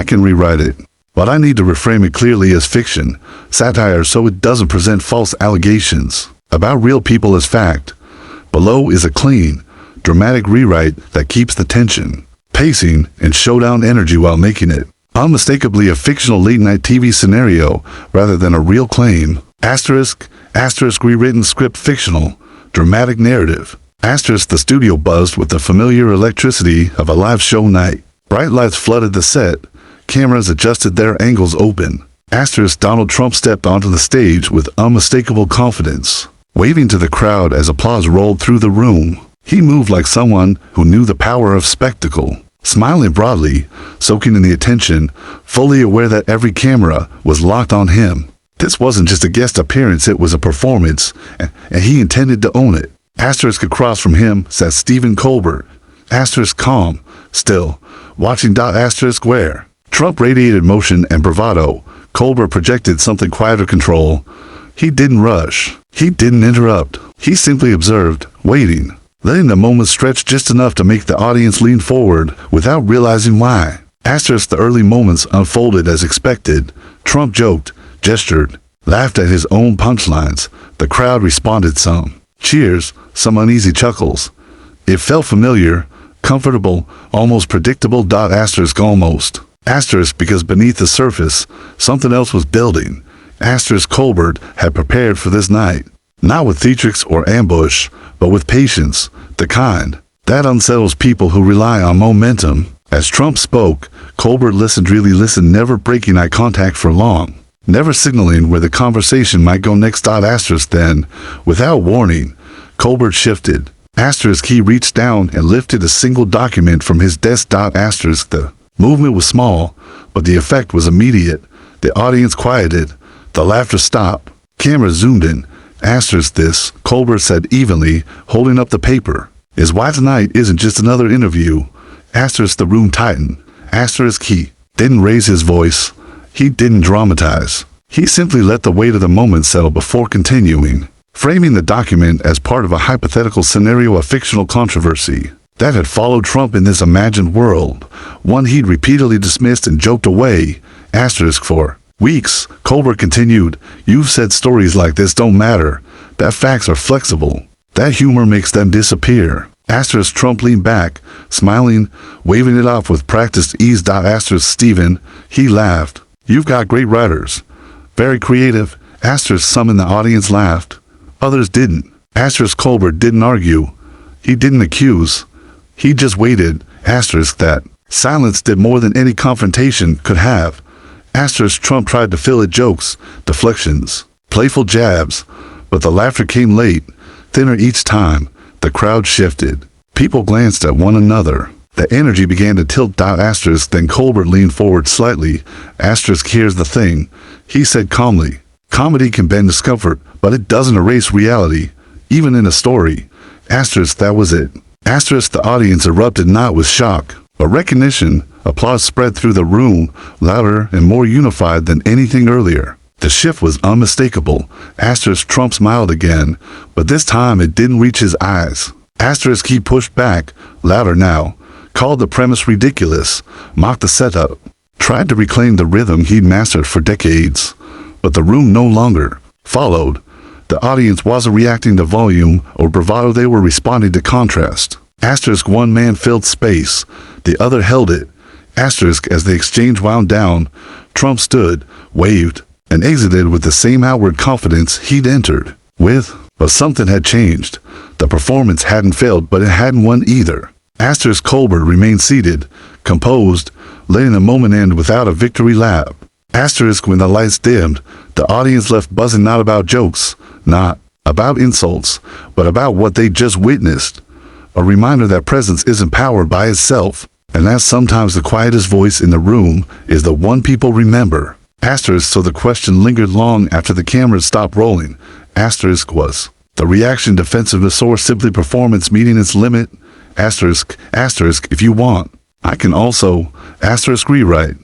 I can rewrite it. But I need to reframe it clearly as fiction, satire, so it doesn't present false allegations about real people as fact. Below is a clean, dramatic rewrite that keeps the tension, pacing, and showdown energy while making it unmistakably a fictional late-night TV scenario rather than a real claim. Asterisk, rewritten script fictional, dramatic narrative. Asterisk, the studio buzzed with the familiar electricity of a live show night. Bright lights flooded the set. Cameras adjusted their angles open. Asterisk, Donald Trump stepped onto the stage with unmistakable confidence, waving to the crowd as applause rolled through the room. He moved like someone who knew the power of spectacle, smiling broadly, soaking in the attention, fully aware that every camera was locked on him. This wasn't just a guest appearance, it was a performance, and he intended to own it. Asterisk, across from him sat Stephen Colbert. Asterisk, calm, still, watching. Asterisk, where Trump radiated motion and bravado, Colbert projected something quieter control. He didn't rush. He didn't interrupt. He simply observed, waiting, letting the moment stretch just enough to make the audience lean forward without realizing why. Asterisk, the early moments unfolded as expected. Trump joked, gestured, laughed at his own punchlines. The crowd responded, some cheers, some uneasy chuckles. It felt familiar, comfortable, almost predictable. Asterisk, almost. Asterisk, because beneath the surface, something else was building. Asterisk, Colbert had prepared for this night, not with theatrics or ambush, but with patience, the kind that unsettles people who rely on momentum. As Trump spoke, Colbert listened, really listened, never breaking eye contact for long, never signaling where the conversation might go next. Asterisk, then, without warning, Colbert shifted. Asterisk, he reached down and lifted a single document from his desk. Asterisk, the movement was small, but the effect was immediate. The audience quieted. The laughter stopped. Camera zoomed in. Asterisk, this, Colbert said evenly, holding up the paper, is why tonight isn't just another interview. Asterisk, the room tightened. Asterisk, he didn't raise his voice. He didn't dramatize. He simply let the weight of the moment settle before continuing, framing the document as part of a hypothetical scenario, a fictional controversy that had followed Trump in this imagined world, one he'd repeatedly dismissed and joked away. Asterisk, for weeks, Colbert continued, you've said stories like this don't matter, that facts are flexible, that humor makes them disappear. Asterisk, Trump leaned back, smiling, waving it off with practiced ease. Asterisk, Stephen, he laughed, you've got great writers, very creative. Asterisk, some in the audience laughed, others didn't. Asterisk, Colbert didn't argue, he didn't accuse, he just waited. Asterisk, that silence did more than any confrontation could have. Asterisk, Trump tried to fill it, jokes, deflections, playful jabs, but the laughter came late, thinner each time. The crowd shifted. People glanced at one another. The energy began to tilt. Asterisk, then Colbert leaned forward slightly. Asterisk, here's the thing, he said calmly. Comedy can bend discomfort, but it doesn't erase reality, even in a story. Asterisk, that was it. Asterisk, the audience erupted, not with shock, but recognition. Applause spread through the room, louder and more unified than anything earlier. The shift was unmistakable. Asterisk, Trump smiled again, but this time it didn't reach his eyes. Asterisk, he pushed back, louder now, called the premise ridiculous, mocked the setup, tried to reclaim the rhythm he'd mastered for decades. But the room no longer followed. The audience wasn't reacting to volume or bravado, they were responding to contrast. Asterisk, one man filled space, the other held it. Asterisk, as the exchange wound down, Trump stood, waved, and exited with the same outward confidence he'd entered with. But something had changed. The performance hadn't failed, but it hadn't won either. Asterisk, Colbert remained seated, composed, letting the moment end without a victory lap. Asterisk, when the lights dimmed, the audience left buzzing, not about jokes, not about insults, but about what they just witnessed. A reminder that presence isn't powered by itself, and that sometimes the quietest voice in the room is the one people remember. Asterisk, so the question lingered long after the cameras stopped rolling. Asterisk, was the reaction defensiveness or simply performance meeting its limit? Asterisk, if you want, I can also, rewrite.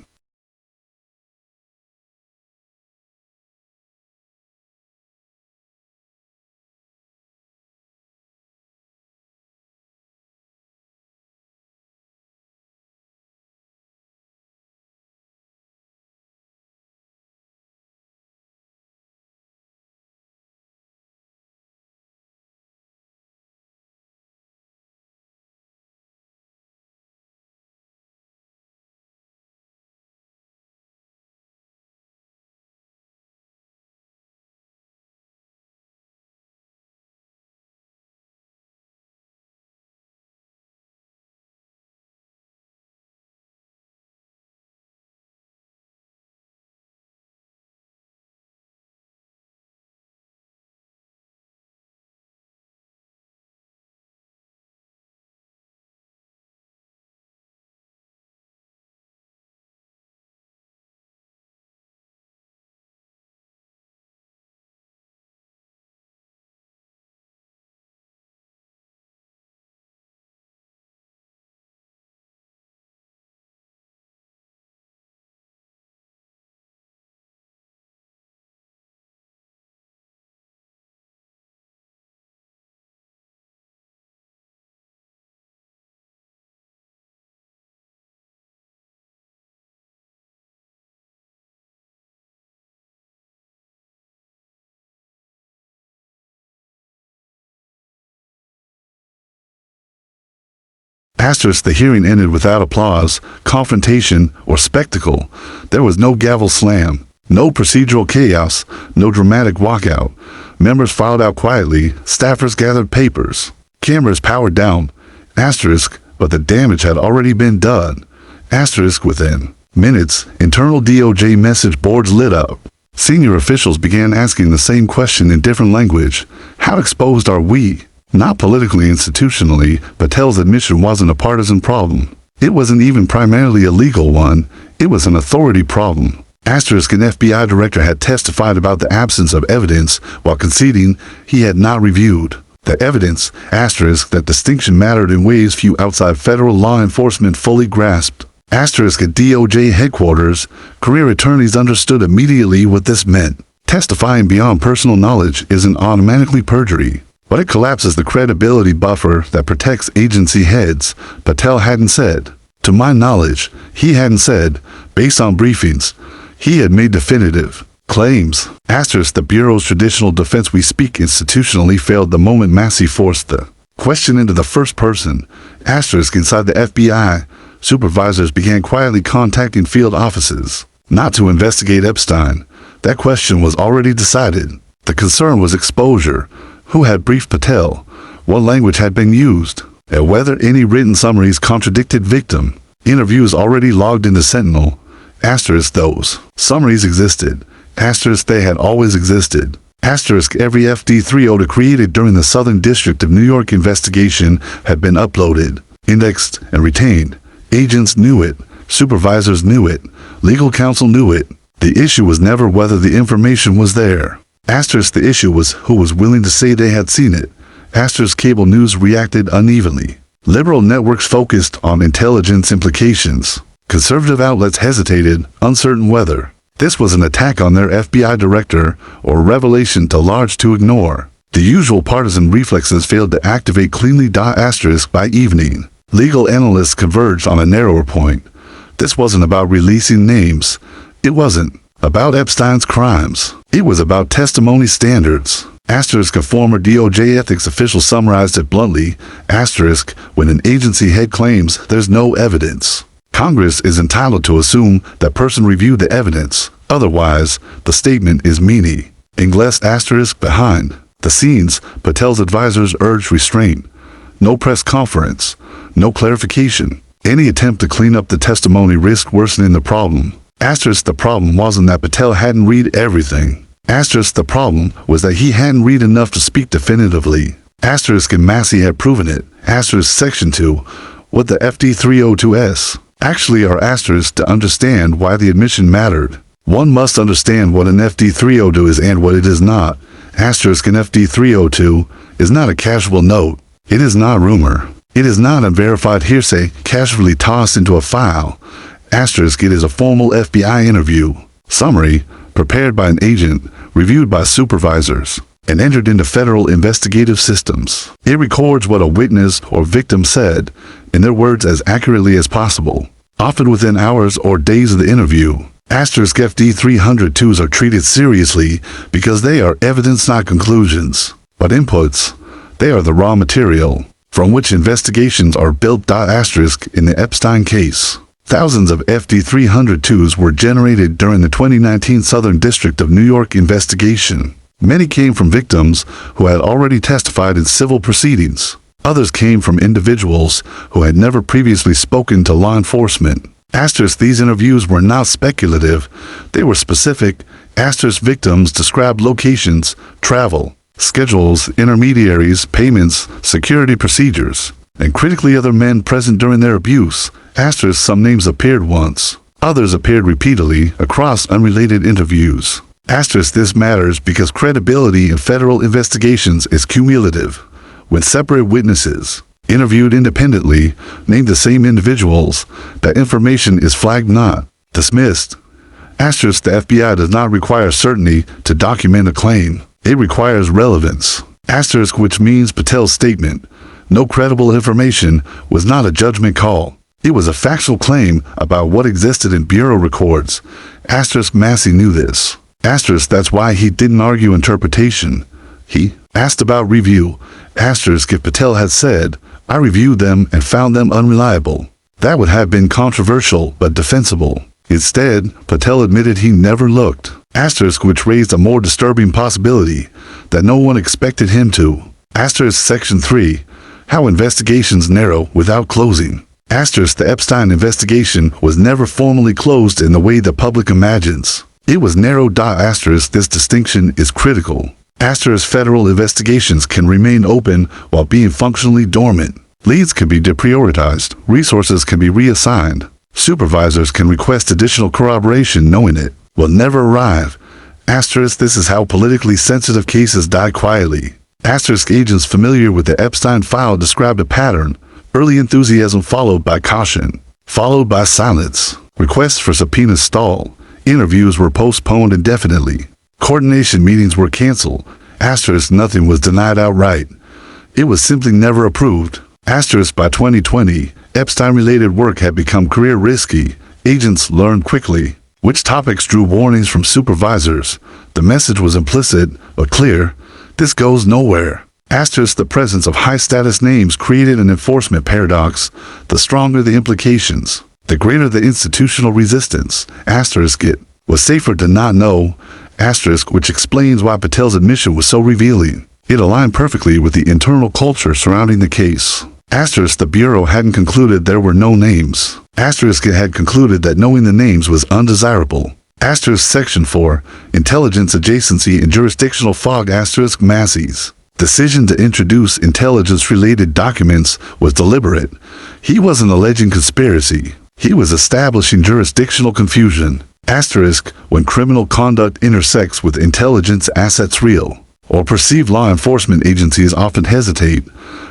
Asterisk, the hearing ended without applause, confrontation, or spectacle. There was no gavel slam, no procedural chaos, no dramatic walkout. Members filed out quietly, staffers gathered papers, cameras powered down. Asterisk, but the damage had already been done. Asterisk, within minutes, internal DOJ message boards lit up. Senior officials began asking the same question in different language. How exposed are we? Not politically, institutionally, Patel's admission wasn't a partisan problem. It wasn't even primarily a legal one. It was an authority problem. Asterisk, an FBI director had testified about the absence of evidence while conceding he had not reviewed the evidence. Asterisk, that distinction mattered in ways few outside federal law enforcement fully grasped. Asterisk, at DOJ headquarters, career attorneys understood immediately what this meant. Testifying beyond personal knowledge isn't automatically perjury, but it collapses the credibility buffer that protects agency heads. Patel hadn't said. To my knowledge, he hadn't said, based on briefings, he had made definitive claims. Asterisk, the Bureau's traditional defense we speak institutionally failed the moment Massie forced the question into the first person. Asterisk, inside the FBI, supervisors began quietly contacting field offices, not to investigate Epstein. That question was already decided. The concern was exposure. Who had briefed Patel? What language had been used? And whether any written summaries contradicted victim. Interviews already logged into Sentinel. Asterisk, those summaries existed. Asterisk, they had always existed. Asterisk, every FD30 created during the Southern District of New York investigation had been uploaded, indexed, and retained. Agents knew it. Supervisors knew it. Legal counsel knew it. The issue was never whether the information was there. Asterisk, the issue was who was willing to say they had seen it. Asterisk, cable news reacted unevenly. Liberal networks focused on intelligence implications. Conservative outlets hesitated, uncertain whether this was an attack on their FBI director or a revelation too large to ignore. The usual partisan reflexes failed to activate cleanly. Asterisk, by evening, legal analysts converged on a narrower point. This wasn't about releasing names. It wasn't about Epstein's crimes. It was about testimony standards. Asterisk, a former DOJ ethics official summarized it bluntly. Asterisk, when an agency head claims there's no evidence, Congress is entitled to assume that person reviewed the evidence. Otherwise, the statement is meaningless. Asterisk, behind the scenes, Patel's advisors urged restraint. No press conference. No clarification. Any attempt to clean up the testimony risked worsening the problem. Asterisk, the problem wasn't that Patel hadn't read everything. Asterisk, the problem was that he hadn't read enough to speak definitively. Asterisk, and Massie had proven it. Asterisk, section 2. What the FD302s actually are. Asterisk, to understand why the admission mattered, one must understand what an FD302 is and what it is not. Asterisk, an FD302 is not a casual note. It is not rumor. It is not unverified hearsay casually tossed into a file. Asterisk, it is a formal FBI interview summary prepared by an agent, reviewed by supervisors, and entered into federal investigative systems. It records what a witness or victim said, in their words as accurately as possible, often within hours or days of the interview. Asterisk, FD302s are treated seriously because they are evidence, not conclusions, but inputs. They are the raw material from which investigations are built. Asterisk, in the Epstein case, thousands of FD302s were generated during the 2019 Southern District of New York investigation. Many came from victims who had already testified in civil proceedings. Others came from individuals who had never previously spoken to law enforcement. Asterisk, these interviews were not speculative. They were specific. Asterisk, victims described locations, travel, schedules, intermediaries, payments, security procedures, and critically other men present during their abuse. Asterisk, some names appeared once. Others appeared repeatedly across unrelated interviews. Asterisk, this matters because credibility in federal investigations is cumulative. When separate witnesses, interviewed independently, name the same individuals, that information is flagged, not dismissed. Asterisk, the FBI does not require certainty to document a claim. It requires relevance. Asterisk, which means Patel's statement, no credible information, was not a judgment call. It was a factual claim about what existed in bureau records. Asterisk, Massie knew this. Asterisk, that's why he didn't argue interpretation. He asked about review. Asterisk, if Patel had said, I reviewed them and found them unreliable. That would have been controversial but defensible. Instead, Patel admitted he never looked. Asterisk, which raised a more disturbing possibility that no one expected him to. Asterisk Section 3. How investigations narrow without closing. Asterisk, the Epstein investigation was never formally closed in the way the public imagines. It was narrow. Asterisk, this distinction is critical. Asterisk, federal investigations can remain open while being functionally dormant. Leads can be deprioritized. Resources can be reassigned. Supervisors can request additional corroboration knowing it will never arrive. Asterisk, this is how politically sensitive cases die quietly. Asterisk, agents familiar with the Epstein file described a pattern. Early enthusiasm followed by caution, followed by silence. Requests for subpoenas stalled. Interviews were postponed indefinitely. Coordination meetings were canceled. Asterisk, nothing was denied outright. It was simply never approved. Asterisk, by 2020, Epstein-related work had become career risky. Agents learned quickly which topics drew warnings from supervisors. The message was implicit but clear. This goes nowhere. Asterisk, the presence of high-status names created an enforcement paradox. The stronger the implications, the greater the institutional resistance. Asterisk, it was safer to not know. Asterisk, which explains why Patel's admission was so revealing. It aligned perfectly with the internal culture surrounding the case. Asterisk, the Bureau hadn't concluded there were no names. Asterisk, it had concluded that knowing the names was undesirable. Asterisk, Section 4, Intelligence Adjacency and Jurisdictional Fog. Asterisk, Massie's decision to introduce intelligence-related documents was deliberate. He wasn't alleging conspiracy. He was establishing jurisdictional confusion. Asterisk, when criminal conduct intersects with intelligence assets, real or perceived law enforcement agencies often hesitate,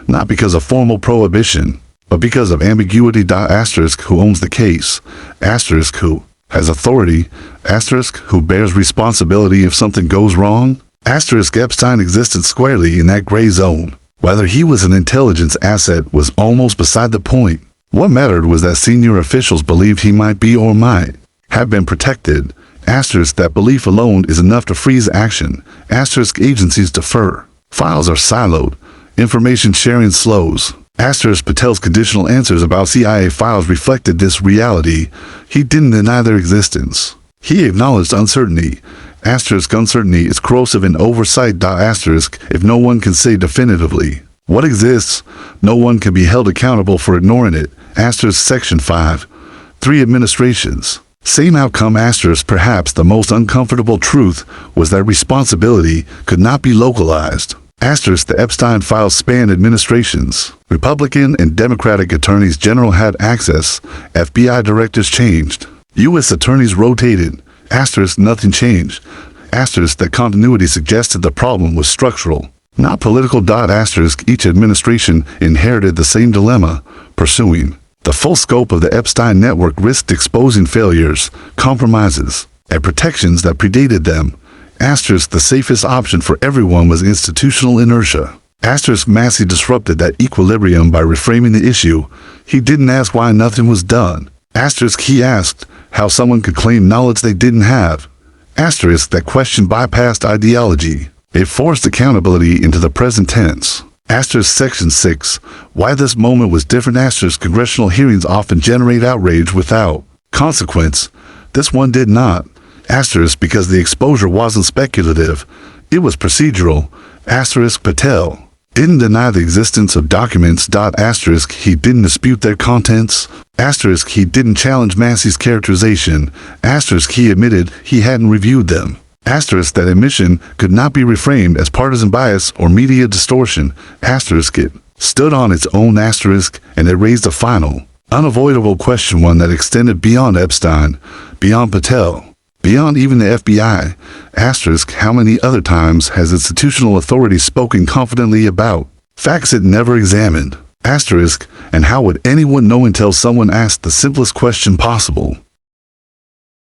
not because of formal prohibition, but because of ambiguity. Asterisk, who owns the case. Asterisk, who has authority. Asterisk, who bears responsibility if something goes wrong. Asterisk, Epstein existed squarely in that gray zone. Whether he was an intelligence asset was almost beside the point. What mattered was that senior officials believed he might be or might have been protected. Asterisk, that belief alone is enough to freeze action. Asterisk, agencies defer. Files are siloed. Information sharing slows. Asterisk, Patel's conditional answers about CIA files reflected this reality. He didn't deny their existence. He acknowledged uncertainty. Asterisk, uncertainty is corrosive in oversight. Asterisk, if no one can say definitively what exists, no one can be held accountable for ignoring it. Asterisk, Section 5. 3 administrations. Same outcome. Asterisk, perhaps the most uncomfortable truth was that responsibility could not be localized. Asterisk, the Epstein files spanned administrations. Republican and Democratic attorneys general had access. FBI directors changed. U.S. attorneys rotated. Asterisk, nothing changed. Asterisk, that continuity suggested the problem was structural, not political. Asterisk, each administration inherited the same dilemma, pursuing the full scope of the Epstein network risked exposing failures, compromises, and protections that predated them. Asterisk, the safest option for everyone was institutional inertia. Asterisk, Massie disrupted that equilibrium by reframing the issue. He didn't ask why nothing was done. Asterisk, he asked how someone could claim knowledge they didn't have. Asterisk, that question bypassed ideology. It forced accountability into the present tense. Asterisk, Section 6. Why this moment was different. Asterisk, congressional hearings often generate outrage without consequence. This one did not. Asterisk, because the exposure wasn't speculative, it was procedural. Asterisk, Patel didn't deny the existence of documents. Asterisk, he didn't dispute their contents. Asterisk, he didn't challenge Massie's characterization. Asterisk, he admitted he hadn't reviewed them. Asterisk, that admission could not be reframed as partisan bias or media distortion. Asterisk, it stood on its own. Asterisk, and it raised a final, unavoidable question, one that extended beyond Epstein, beyond Patel, beyond even the FBI. Asterisk, how many other times has institutional authority spoken confidently about facts it never examined? Asterisk, and how would anyone know until someone asked the simplest question possible?